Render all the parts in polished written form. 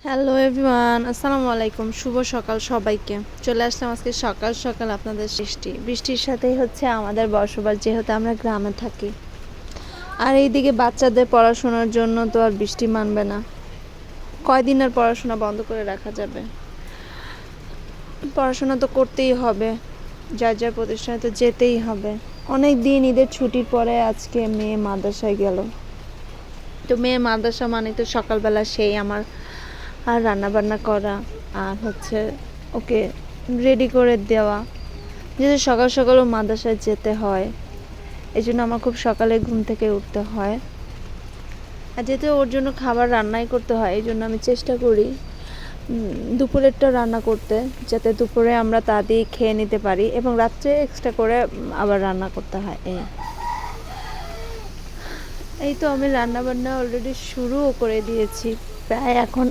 Hello everyone, আসসালামু আলাইকুম। শুভ সকাল সবাইকে। চলে আসলাম আজকে সকাল সকাল আপনাদের বৃষ্টির সাথেই হচ্ছে আমাদের বসবাস, যেহেতু আমরা গ্রামে থাকি। আর এইদিকে বাচ্চাদের পড়াশোনার জন্য তো আর বৃষ্টি মানবে না। কয়দিন আর পড়াশোনা বন্ধ করে রাখা যাবে? পড়াশোনা তো করতেই হবে, যার যার প্রতিষ্ঠানে তো যেতেই হবে। অনেক দিন ঈদের ছুটির পরে আজকে মেয়ে মাদ্রাসায় গেল। তো মেয়ের মাদ্রাসা মানে তো সকালবেলা সেই আমার আর রান্নাবান্না করা, আর হচ্ছে ওকে রেডি করে দেওয়া, যেহেতু সকাল সকালও মাদ্রাসায় যেতে হয়, এই জন্য আমার খুব সকালে ঘুম থেকে উঠতে হয়। আর যেহেতু ওর জন্য খাবার রান্নাই করতে হয়, এই জন্য আমি চেষ্টা করি দুপুরেরটা রান্না করতে, যাতে দুপুরে আমরা তা দিয়ে খেয়ে নিতে পারি, এবং রাত্রে এক্সট্রা করে আবার রান্না করতে হয়। এই তো আমি রান্নাবান্না অলরেডি শুরুও করে দিয়েছি। প্রায় এখন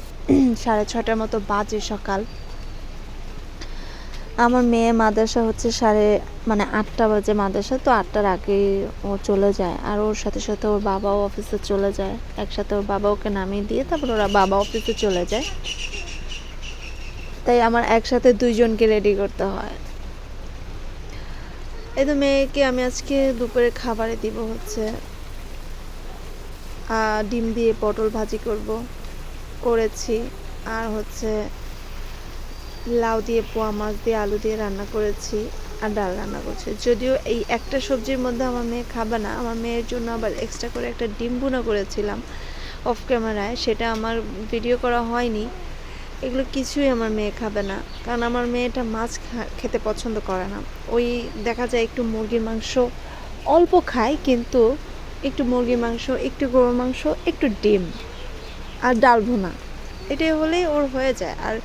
6:30 মতো বাজে সকাল। আমার মেয়ে মাদ্রাসা হচ্ছে 8টা বাজে মাদ্রাসা, তো 8টার আগে ও চলে যায়। আর ওর সাথে সাথে ওর বাবাও অফিসে চলে যায়। একসাথে ওর বাবা ওকে নামিয়ে দিয়ে তারপর ওরা বাবা অফিসে চলে যায়। তাই আমার একসাথে দুইজনকে রেডি করতে হয়। এই তো মেয়েকে আমি আজকে দুপুরে খাবারে দিব হচ্ছে ডিম দিয়ে পটল ভাজি করেছি, আর হচ্ছে লাউ দিয়ে, পোয়া মাছ দিয়ে, আলু দিয়ে রান্না করেছি, আর ডাল রান্না করছি। যদিও এই একটা সবজির মধ্যে আমার মেয়ে খাবে না, আমার মেয়ের জন্য আবার এক্সট্রা করে একটা ডিম ভুনা করেছিলাম অফ ক্যামেরায়, সেটা আমার ভিডিও করা হয়নি। এগুলো কিছুই আমার মেয়ে খাবে না, কারণ আমার মেয়েটা মাছ খেতে পছন্দ করে না। ওই দেখা যায় একটু মুরগির মাংস অল্প খায়, কিন্তু একটু মুরগির মাংস, একটু গরুর মাংস, একটু ডিম আর ডাল ভুনা, এটাই হলেই ওর হয়ে যায়। আর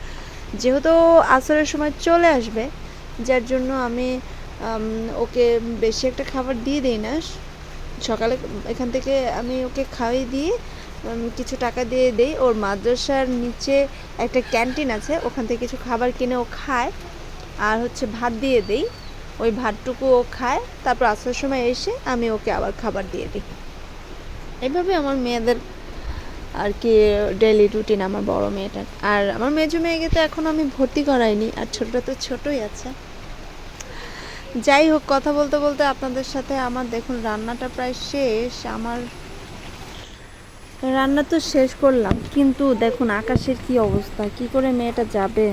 যেহেতু আসরের সময় চলে আসবে, যার জন্য আমি ওকে বেশি একটা খাবার দিয়ে দিই না। সকালে এখান থেকে আমি ওকে খাইয়ে দিয়ে কিছু টাকা দিয়ে দেই। ওর মাদ্রাসার নিচে একটা ক্যান্টিন আছে, ওখান থেকে কিছু খাবার কিনে ও খায়, আর হচ্ছে ভাত দিয়ে দেই। ওই ভাতটুকু ও খায়, তারপর আসরের সময় এসে আমি ওকে আবার খাবার দিয়ে দিই। এইভাবে আমার মেয়েদের আর কি ডেইলি রুটিন, আমার বড় মেয়েটার। আর আমার মেজো মেয়েকে তো এখন আমি ভর্তি করাইনি, আর ছোটটা তো ছোটই আছে। যাই হোক, কথা বলতে বলতে আপনাদের সাথে আমার দেখুন রান্নাটা প্রায় শেষ। আমার রান্না তো শেষ করলাম, কিন্তু দেখুন আকাশের কি অবস্থা, কি করে মেয়েটা যাবে।